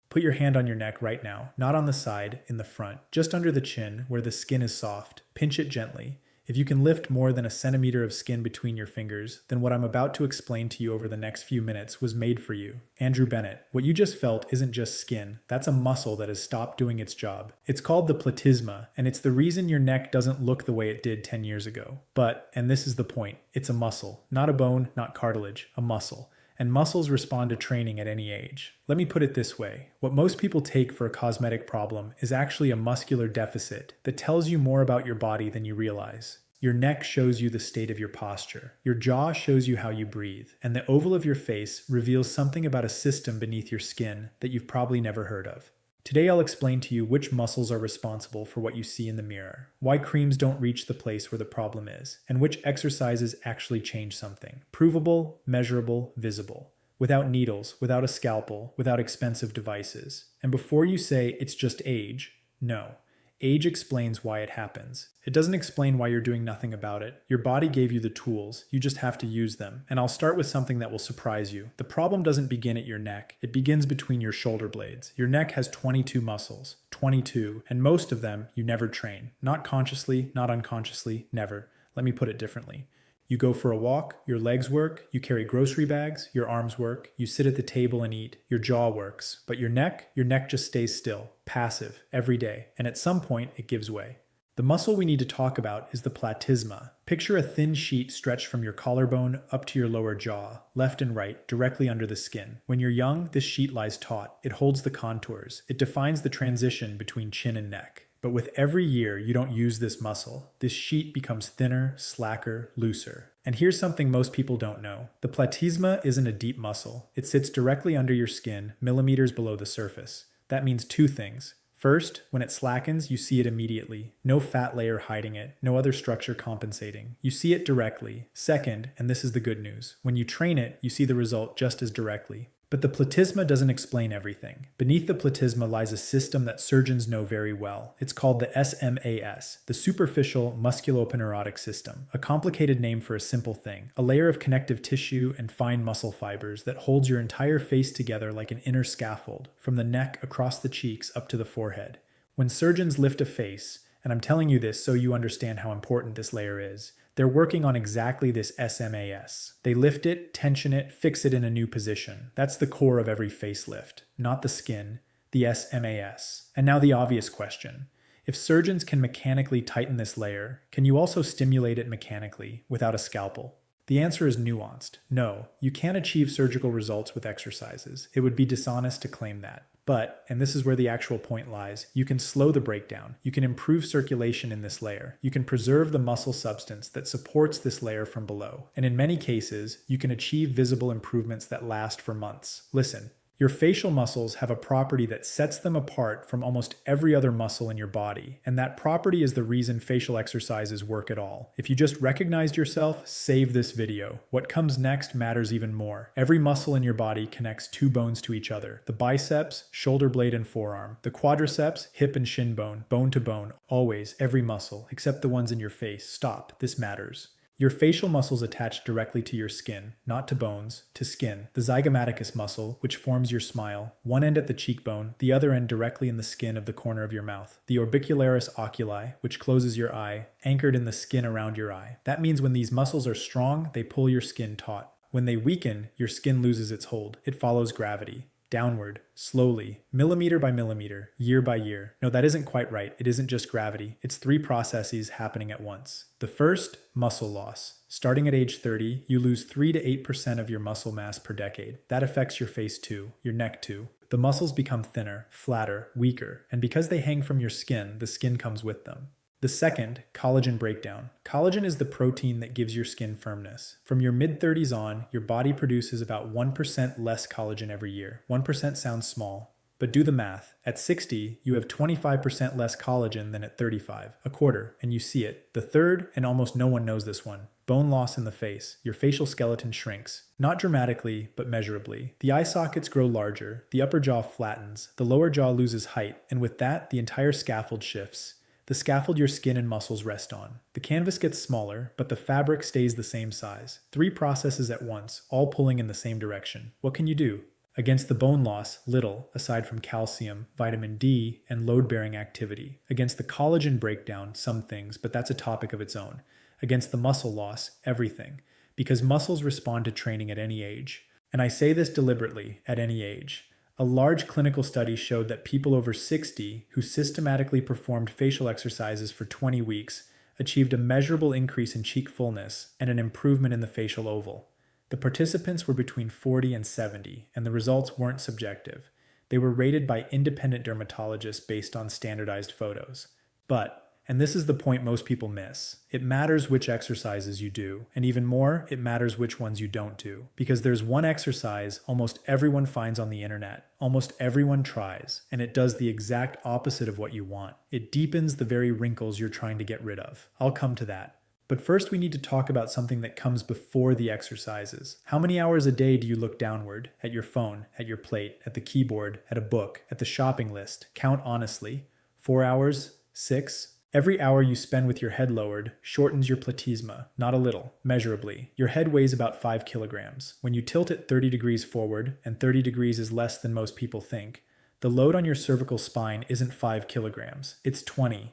Put your hand on your neck right now, not on the side, in the front, just under the chin where the skin is soft. Pinch it gently. If you can lift more than a centimeter of skin between your fingers, then what I'm about to explain to you over the next few minutes was made for you. Andrew Bennett, what you just felt isn't just skin, that's a muscle that has stopped doing its job. It's called the platysma, and it's the reason your neck doesn't look the way it did 10 years ago. But, and this is the point, it's a muscle, not a bone, not cartilage, a muscle. And muscles respond to training at any age. Let me put it this way. What most people take for a cosmetic problem is actually a muscular deficit that tells you more about your body than you realize. Your neck shows you the state of your posture. Your jaw shows you how you breathe. And the oval of your face reveals something about a system beneath your skin that you've probably never heard of. Today I'll explain to you which muscles are responsible for what you see in the mirror, why creams don't reach the place where the problem is, and which exercises actually change something. Provable, measurable, visible. Without needles, without a scalpel, without expensive devices. And before you say it's just age, no. Age explains why it happens. It doesn't explain why you're doing nothing about it. Your body gave you the tools, you just have to use them. And I'll start with something that will surprise you. The problem doesn't begin at your neck, it begins between your shoulder blades. Your neck has 22 muscles, 22, and most of them you never train. Not consciously, not unconsciously, never. Let me put it differently. You go for a walk, your legs work, you carry grocery bags, your arms work, you sit at the table and eat, your jaw works. But your neck just stays still, passive, every day, and at some point it gives way. The muscle we need to talk about is the platysma. Picture a thin sheet stretched from your collarbone up to your lower jaw, left and right, directly under the skin. When you're young, this sheet lies taut. It holds the contours. It defines the transition between chin and neck. But with every year you don't use this muscle, this sheet becomes thinner, slacker, looser. And here's something most people don't know. The platysma isn't a deep muscle. It sits directly under your skin, millimeters below the surface. That means two things. First, when it slackens, you see it immediately. No fat layer hiding it, no other structure compensating. You see it directly. Second, and this is the good news, when you train it, you see the result just as directly. But the platysma doesn't explain everything. Beneath the platysma lies a system that surgeons know very well. It's called the SMAS, the superficial musculopnerotic system, a complicated name for a simple thing, a layer of connective tissue and fine muscle fibers that holds your entire face together like an inner scaffold, from the neck across the cheeks up to the forehead. When surgeons lift a face, and I'm telling you this so you understand how important this layer is, they're working on exactly this SMAS. They lift it, tension it, fix it in a new position. That's the core of every facelift, not the skin, the SMAS. And now the obvious question. If surgeons can mechanically tighten this layer, can you also stimulate it mechanically without a scalpel? The answer is nuanced. No, you can't achieve surgical results with exercises. It would be dishonest to claim that. But, and this is where the actual point lies, you can slow the breakdown. You can improve circulation in this layer. You can preserve the muscle substance that supports this layer from below. And in many cases, you can achieve visible improvements that last for months. Listen. Your facial muscles have a property that sets them apart from almost every other muscle in your body, and that property is the reason facial exercises work at all. If you just recognized yourself, save this video. What comes next matters even more. Every muscle in your body connects two bones to each other. The biceps, shoulder blade and forearm. The quadriceps, hip and shin bone to bone. Always, every muscle, except the ones in your face. Stop, this matters. Your facial muscles attach directly to your skin, not to bones, to skin. The zygomaticus muscle, which forms your smile, one end at the cheekbone, the other end directly in the skin of the corner of your mouth. The orbicularis oculi, which closes your eye, anchored in the skin around your eye. That means when these muscles are strong, they pull your skin taut. When they weaken, your skin loses its hold. It follows gravity. Downward, slowly, millimeter by millimeter, year by year. No, that isn't quite right. It isn't just gravity. It's three processes happening at once. The first, muscle loss. Starting at age 30, you lose 3 to 8% of your muscle mass per decade. That affects your face too, your neck too. The muscles become thinner, flatter, weaker, and because they hang from your skin, the skin comes with them. The second, collagen breakdown. Collagen is the protein that gives your skin firmness. From your mid-30s on, your body produces about 1% less collagen every year. 1% sounds small, but do the math. At 60, you have 25% less collagen than at 35, a quarter, and you see it. The third, and almost no one knows this one, bone loss in the face. Your facial skeleton shrinks. Not dramatically, but measurably. The eye sockets grow larger, the upper jaw flattens, the lower jaw loses height, and with that, the entire scaffold shifts. The scaffold your skin and muscles rest on. The canvas gets smaller, but the fabric stays the same size. 3 processes at once, all pulling in the same direction. What can you do? Against the bone loss, little, aside from calcium, vitamin D, and load-bearing activity. Against the collagen breakdown, some things, but that's a topic of its own. Against the muscle loss, everything. Because muscles respond to training at any age. And I say this deliberately, at any age. A large clinical study showed that people over 60 who systematically performed facial exercises for 20 weeks achieved a measurable increase in cheek fullness and an improvement in the facial oval. The participants were between 40 and 70, and the results weren't subjective. They were rated by independent dermatologists based on standardized photos. But, and this is the point most people miss, it matters which exercises you do, and even more, it matters which ones you don't do. Because there's one exercise almost everyone finds on the internet, almost everyone tries, and it does the exact opposite of what you want. It deepens the very wrinkles you're trying to get rid of. I'll come to that. But first we need to talk about something that comes before the exercises. How many hours a day do you look downward? At your phone, at your plate, at the keyboard, at a book, at the shopping list? Count honestly. 4 hours? 6? Every hour you spend with your head lowered shortens your platysma, not a little, measurably. Your head weighs about 5 kilograms. When you tilt it 30 degrees forward, and 30 degrees is less than most people think, the load on your cervical spine isn't 5 kilograms, it's 20,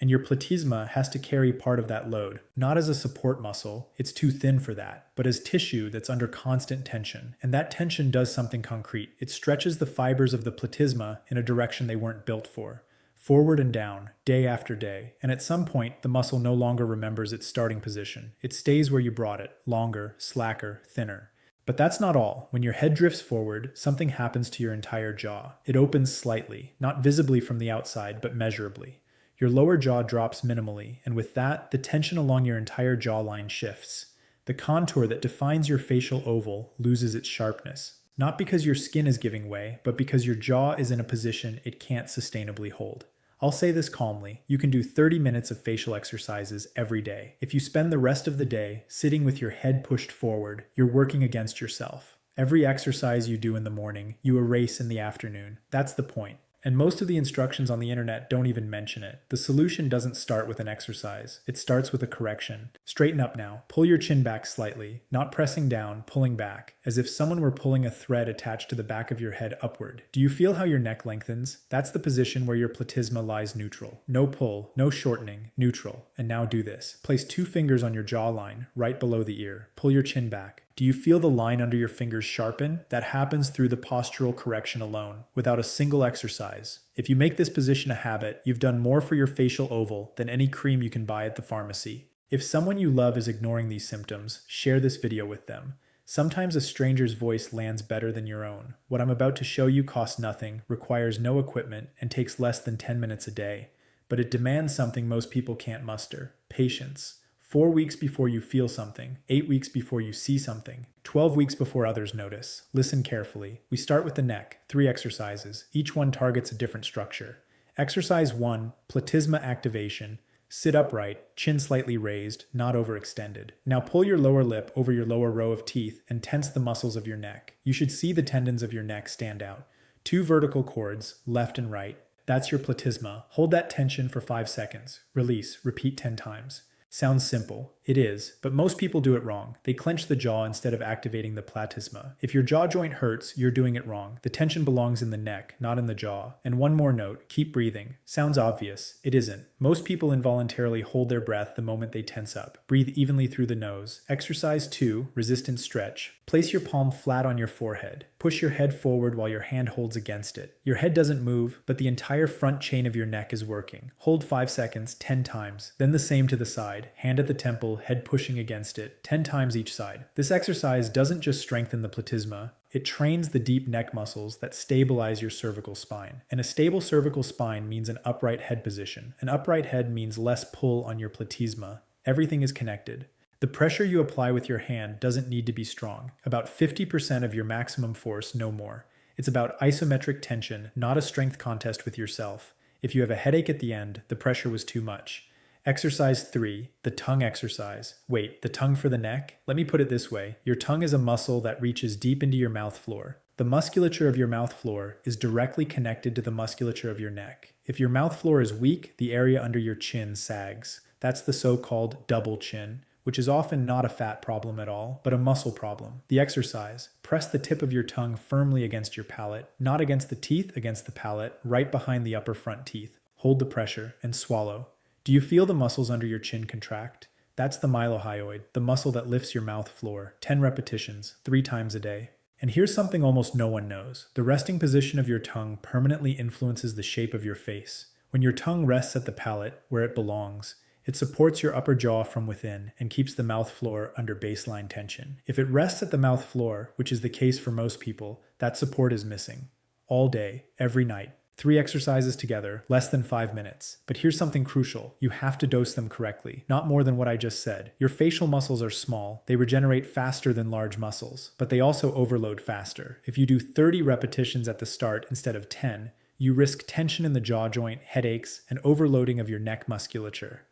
and your platysma has to carry part of that load, not as a support muscle, it's too thin for that, but as tissue that's under constant tension. And that tension does something concrete. It stretches the fibers of the platysma in a direction they weren't built for. Forward and down, day after day, and at some point, the muscle no longer remembers its starting position. It stays where you brought it, longer, slacker, thinner. But that's not all. When your head drifts forward, something happens to your entire jaw. It opens slightly, not visibly from the outside, but measurably. Your lower jaw drops minimally, and with that, the tension along your entire jawline shifts. The contour that defines your facial oval loses its sharpness. Not because your skin is giving way, but because your jaw is in a position it can't sustainably hold. I'll say this calmly, you can do 30 minutes of facial exercises every day. If you spend the rest of the day sitting with your head pushed forward, you're working against yourself. Every exercise you do in the morning, you erase in the afternoon. That's the point. And most of the instructions on the internet don't even mention it. The solution doesn't start with an exercise. It starts with a correction. Straighten up now. Pull your chin back slightly. Not pressing down, pulling back. As if someone were pulling a thread attached to the back of your head upward. Do you feel how your neck lengthens? That's the position where your platysma lies neutral. No pull, no shortening, neutral. And now do this. Place 2 fingers on your jawline, right below the ear. Pull your chin back. Do you feel the line under your fingers sharpen? That happens through the postural correction alone, without a single exercise. If you make this position a habit, you've done more for your facial oval than any cream you can buy at the pharmacy. If someone you love is ignoring these symptoms, share this video with them. Sometimes a stranger's voice lands better than your own. What I'm about to show you costs nothing, requires no equipment, and takes less than 10 minutes a day. But it demands something most people can't muster: patience. 4 weeks before you feel something, 8 weeks before you see something, 12 weeks before others notice. Listen carefully. We start with the neck, 3 exercises. Each one targets a different structure. Exercise 1, platysma activation. Sit upright, chin slightly raised, not overextended. Now pull your lower lip over your lower row of teeth and tense the muscles of your neck. You should see the tendons of your neck stand out. 2 vertical cords, left and right. That's your platysma. Hold that tension for 5 seconds. Release, repeat 10 times. Sounds simple. It is, but most people do it wrong. They clench the jaw instead of activating the platysma. If your jaw joint hurts, you're doing it wrong. The tension belongs in the neck, not in the jaw. And one more note, keep breathing. Sounds obvious. It isn't. Most people involuntarily hold their breath the moment they tense up. Breathe evenly through the nose. Exercise 2, resistance stretch. Place your palm flat on your forehead. Push your head forward while your hand holds against it. Your head doesn't move, but the entire front chain of your neck is working. Hold 5 seconds, 10 times. Then the same to the side. Hand at the temple, head pushing against it, 10 times each side. This exercise doesn't just strengthen the platysma, it trains the deep neck muscles that stabilize your cervical spine. And a stable cervical spine means an upright head position. An upright head means less pull on your platysma. Everything is connected. The pressure you apply with your hand doesn't need to be strong. About 50% of your maximum force, no more. It's about isometric tension, not a strength contest with yourself. If you have a headache at the end, the pressure was too much. Exercise 3, the tongue exercise. Wait, the tongue for the neck? Let me put it this way. Your tongue is a muscle that reaches deep into your mouth floor. The musculature of your mouth floor is directly connected to the musculature of your neck. If your mouth floor is weak, the area under your chin sags. That's the so-called double chin. which is often not a fat problem at all, but a muscle problem. The exercise: press the tip of your tongue firmly against your palate, not against the teeth, against the palate, right behind the upper front teeth. Hold the pressure and swallow. Do you feel the muscles under your chin contract? That's the mylohyoid, the muscle that lifts your mouth floor. 10 repetitions, 3 times a day. And here's something almost no one knows. The resting position of your tongue permanently influences the shape of your face. When your tongue rests at the palate, where it belongs, it supports your upper jaw from within and keeps the mouth floor under baseline tension. If it rests at the mouth floor, which is the case for most people, that support is missing. All day, every night. 3 exercises together, less than 5 minutes. But here's something crucial. You have to dose them correctly, not more than what I just said. Your facial muscles are small. They regenerate faster than large muscles, but they also overload faster. If you do 30 repetitions at the start instead of 10, you risk tension in the jaw joint, headaches, and overloading of your neck musculature.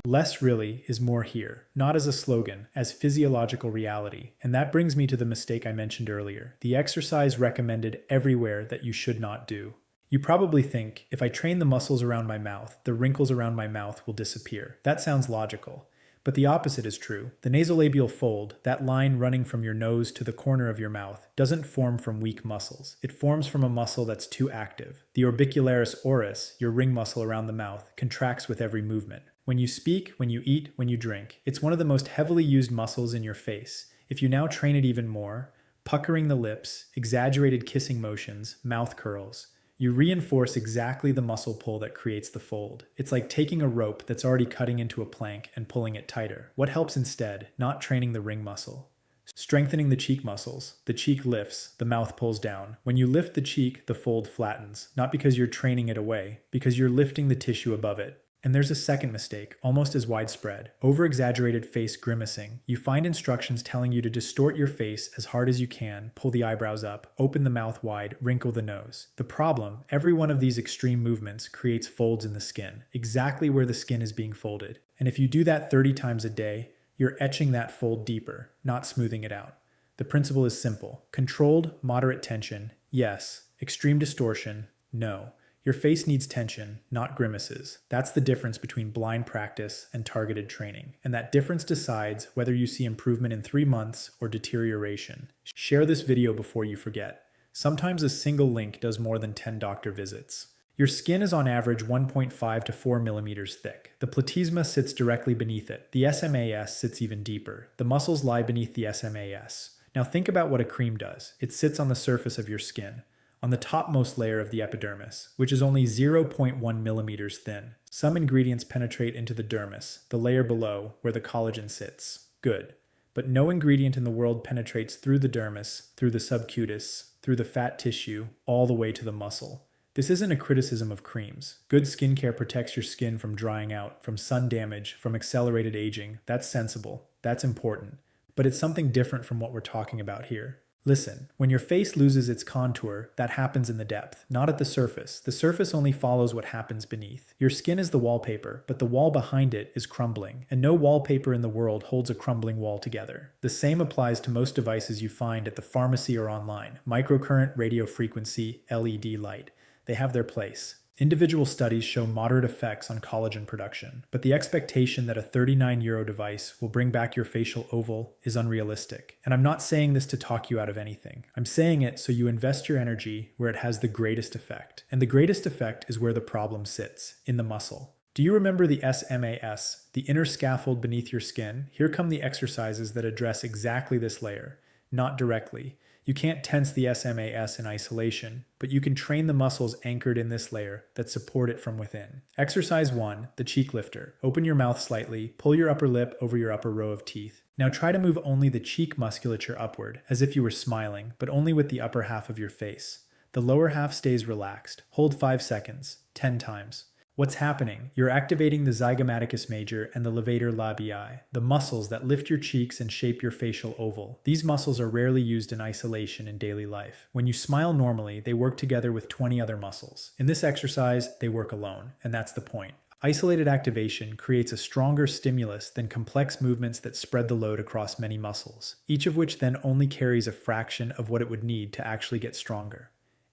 Less really is more here, not as a slogan, as physiological reality. And that brings me to the mistake I mentioned earlier, the exercise recommended everywhere that you should not do. You probably think, if I train the muscles around my mouth, the wrinkles around my mouth will disappear. That sounds logical. But the opposite is true. The nasolabial fold, that line running from your nose to the corner of your mouth, doesn't form from weak muscles. It forms from a muscle that's too active. The orbicularis oris, your ring muscle around the mouth, contracts with every movement. When you speak, when you eat, when you drink. It's one of the most heavily used muscles in your face. If you now train it even more, puckering the lips, exaggerated kissing motions, mouth curls, you reinforce exactly the muscle pull that creates the fold. It's like taking a rope that's already cutting into a plank and pulling it tighter. What helps instead? Not training the ring muscle. Strengthening the cheek muscles. The cheek lifts, the mouth pulls down. When you lift the cheek, the fold flattens. Not because you're training it away, because you're lifting the tissue above it. And there's a second mistake, almost as widespread. Over-exaggerated face grimacing. You find instructions telling you to distort your face as hard as you can, pull the eyebrows up, open the mouth wide, wrinkle the nose. The problem, every one of these extreme movements creates folds in the skin, exactly where the skin is being folded. And if you do that 30 times a day, you're etching that fold deeper, not smoothing it out. The principle is simple. Controlled, moderate tension, yes. Extreme distortion, no. Your face needs tension, not grimaces. That's the difference between blind practice and targeted training. And that difference decides whether you see improvement in 3 months or deterioration. Share this video before you forget. Sometimes a single link does more than 10 doctor visits. Your skin is on average 1.5 to 4 millimeters thick. The platysma sits directly beneath it. The SMAS sits even deeper. The muscles lie beneath the SMAS. Now think about what a cream does. It sits on the surface of your skin, on the topmost layer of the epidermis, which is only 0.1 millimeters thin. Some ingredients penetrate into the dermis, the layer below, where the collagen sits. Good. But no ingredient in the world penetrates through the dermis, through the subcutis, through the fat tissue, all the way to the muscle. This isn't a criticism of creams. Good skincare protects your skin from drying out, from sun damage, from accelerated aging. That's sensible. That's important. But it's something different from what we're talking about here. Listen, when your face loses its contour, that happens in the depth, not at the surface. The surface only follows what happens beneath. Your skin is the wallpaper, but the wall behind it is crumbling, and no wallpaper in the world holds a crumbling wall together. The same applies to most devices you find at the pharmacy or online. Microcurrent, radio frequency, LED light. They have their place. Individual studies show moderate effects on collagen production, but the expectation that a €39 device will bring back your facial oval is unrealistic. And I'm not saying this to talk you out of anything. I'm saying it so you invest your energy where it has the greatest effect. And the greatest effect is where the problem sits, in the muscle. Do you remember the SMAS, the inner scaffold beneath your skin? Here come the exercises that address exactly this layer, not directly. You can't tense the SMAS in isolation, but you can train the muscles anchored in this layer that support it from within. Exercise 1, the cheek lifter. Open your mouth slightly, pull your upper lip over your upper row of teeth. Now try to move only the cheek musculature upward, as if you were smiling, but only with the upper half of your face. The lower half stays relaxed. Hold 5 seconds, 10 times. What's happening? You're activating the zygomaticus major and the levator labii, the muscles that lift your cheeks and shape your facial oval. These muscles are rarely used in isolation in daily life. When you smile normally, they work together with 20 other muscles. In this exercise, they work alone, and that's the point. Isolated activation creates a stronger stimulus than complex movements that spread the load across many muscles, each of which then only carries a fraction of what it would need to actually get stronger.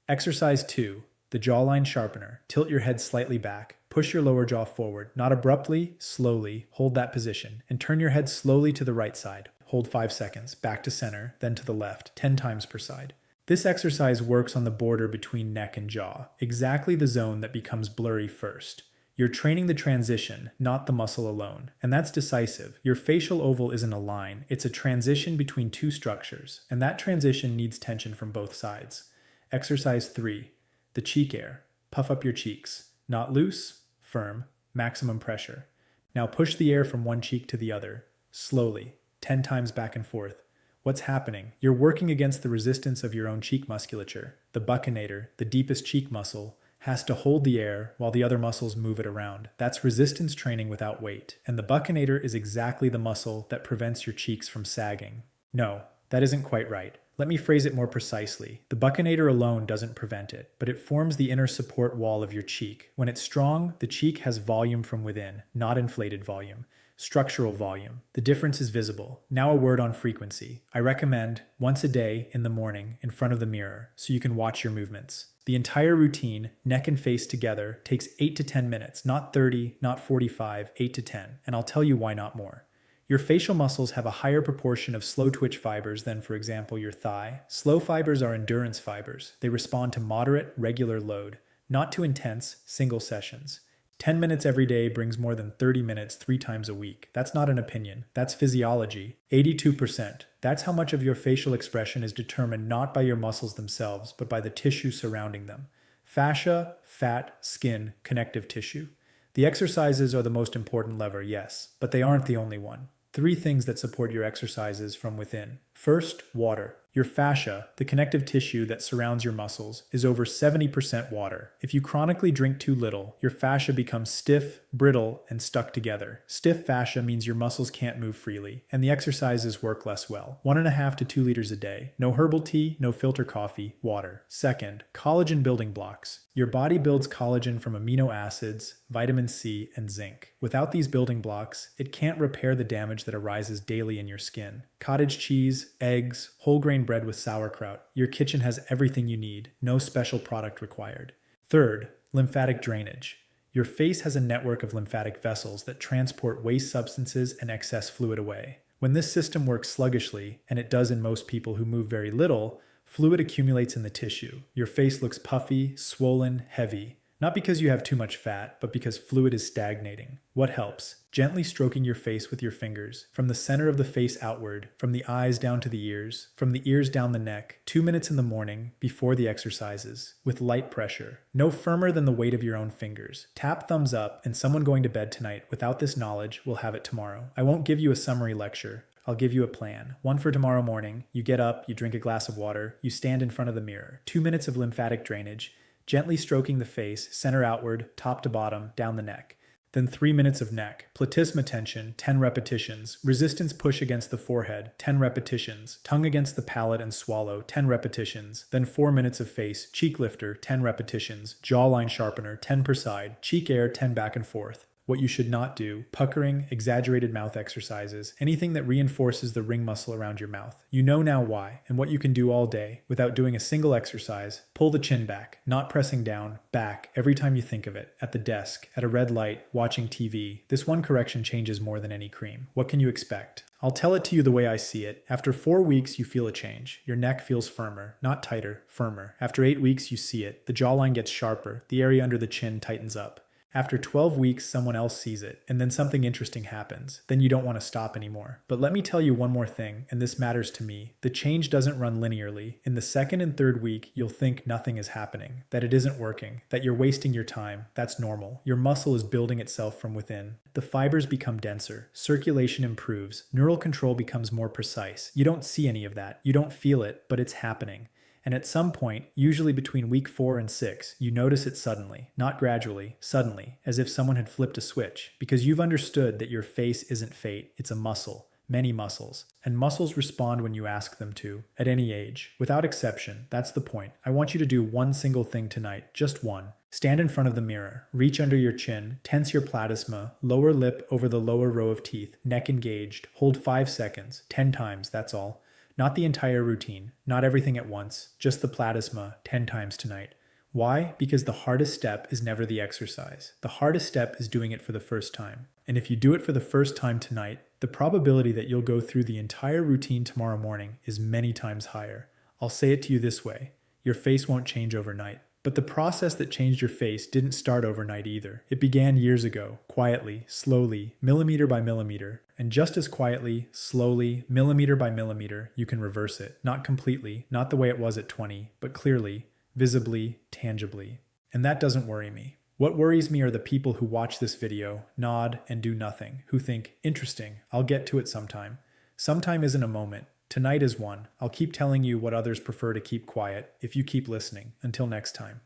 Exercise 2. The jawline sharpener. Tilt your head slightly back. Push your lower jaw forward, not abruptly, slowly. Hold that position, and turn your head slowly to the right side. Hold 5 seconds, back to center, then to the left, 10 times per side. This exercise works on the border between neck and jaw, exactly the zone that becomes blurry first. You're training the transition, not the muscle alone, and that's decisive. Your facial oval isn't a line, it's a transition between two structures, and that transition needs tension from both sides. Exercise 3. The cheek air. Puff up your cheeks. Not loose, firm, maximum pressure. Now push the air from one cheek to the other, slowly, 10 times back and forth. What's happening? You're working against the resistance of your own cheek musculature. The buccinator, the deepest cheek muscle, has to hold the air while the other muscles move it around. That's resistance training without weight. And the buccinator is exactly the muscle that prevents your cheeks from sagging. No, that isn't quite right. Let me phrase it more precisely. The buccinator alone doesn't prevent it, but it forms the inner support wall of your cheek. When it's strong, the cheek has volume from within, not inflated volume. Structural volume. The difference is visible. Now a word on frequency. I recommend once a day in the morning in front of the mirror so you can watch your movements. The entire routine, neck and face together, takes 8 to 10 minutes, not 30, not 45, 8 to 10, and I'll tell you why not more. Your facial muscles have a higher proportion of slow twitch fibers than, for example, your thigh. Slow fibers are endurance fibers. They respond to moderate, regular load, not to intense, single sessions. 10 minutes every day brings more than 30 minutes 3 times a week. That's not an opinion. That's physiology. 82%. That's how much of your facial expression is determined not by your muscles themselves, but by the tissue surrounding them. Fascia, fat, skin, connective tissue. The exercises are the most important lever, yes, but they aren't the only one. 3 things that support your exercises from within. First, water. Your fascia, the connective tissue that surrounds your muscles, is over 70% water. If you chronically drink too little, your fascia becomes stiff, brittle, and stuck together. Stiff fascia means your muscles can't move freely, and the exercises work less well. 1.5 to 2 liters a day. No herbal tea, no filter coffee, water. Second, collagen building blocks. Your body builds collagen from amino acids, vitamin C, and zinc. Without these building blocks, it can't repair the damage that arises daily in your skin. Cottage cheese, eggs, whole grain bread with sauerkraut. Your kitchen has everything you need, no special product required. Third, lymphatic drainage. Your face has a network of lymphatic vessels that transport waste substances and excess fluid away. When this system works sluggishly, and it does in most people who move very little, fluid accumulates in the tissue. Your face looks puffy, swollen, heavy. Not because you have too much fat, but because fluid is stagnating. What helps? Gently stroking your face with your fingers, from the center of the face outward, from the eyes down to the ears, from the ears down the neck, 2 minutes in the morning, before the exercises, with light pressure. No firmer than the weight of your own fingers. Tap thumbs up, and someone going to bed tonight without this knowledge will have it tomorrow. I won't give you a summary lecture. I'll give you a plan. One for tomorrow morning. You get up, you drink a glass of water, you stand in front of the mirror. 2 minutes of lymphatic drainage, gently stroking the face, center outward, top to bottom, down the neck. Then 3 minutes of neck. Platysma tension, 10 repetitions. Resistance push against the forehead, 10 repetitions. Tongue against the palate and swallow, 10 repetitions. Then 4 minutes of face. Cheek lifter, 10 repetitions. Jawline sharpener, 10 per side. Cheek air, 10 back and forth. What you should not do, puckering, exaggerated mouth exercises, anything that reinforces the ring muscle around your mouth. You know now why, and what you can do all day, without doing a single exercise. Pull the chin back, not pressing down, back, every time you think of it, at the desk, at a red light, watching TV. This one correction changes more than any cream. What can you expect? I'll tell it to you the way I see it. After 4 weeks, you feel a change. Your neck feels firmer, not tighter, firmer. After 8 weeks, you see it. The jawline gets sharper, the area under the chin tightens up. After 12 weeks, someone else sees it, and then something interesting happens. Then you don't want to stop anymore. But let me tell you one more thing, and this matters to me. The change doesn't run linearly. In the 2nd and 3rd week, you'll think nothing is happening, that it isn't working, that you're wasting your time. That's normal. Your muscle is building itself from within. The fibers become denser. Circulation improves. Neural control becomes more precise. You don't see any of that. You don't feel it, but it's happening. And at some point, usually between week 4 and 6, you notice it suddenly, not gradually, suddenly, as if someone had flipped a switch, because you've understood that your face isn't fate, it's a muscle, many muscles. And muscles respond when you ask them to, at any age, without exception. That's the point. I want you to do one single thing tonight, just one. Stand in front of the mirror, reach under your chin, tense your platysma, lower lip over the lower row of teeth, neck engaged, hold 5 seconds, 10 times, that's all. Not the entire routine, not everything at once, just the platysma, 10 times tonight. Why? Because the hardest step is never the exercise. The hardest step is doing it for the first time. And if you do it for the first time tonight, the probability that you'll go through the entire routine tomorrow morning is many times higher. I'll say it to you this way: your face won't change overnight. But the process that changed your face didn't start overnight either. It began years ago, quietly, slowly, millimeter by millimeter. And just as quietly, slowly, millimeter by millimeter, you can reverse it. Not completely, not the way it was at 20, but clearly, visibly, tangibly. And that doesn't worry me. What worries me are the people who watch this video, nod, and do nothing, who think, interesting, I'll get to it sometime. Sometime isn't a moment. Tonight is one. I'll keep telling you what others prefer to keep quiet if you keep listening. Until next time.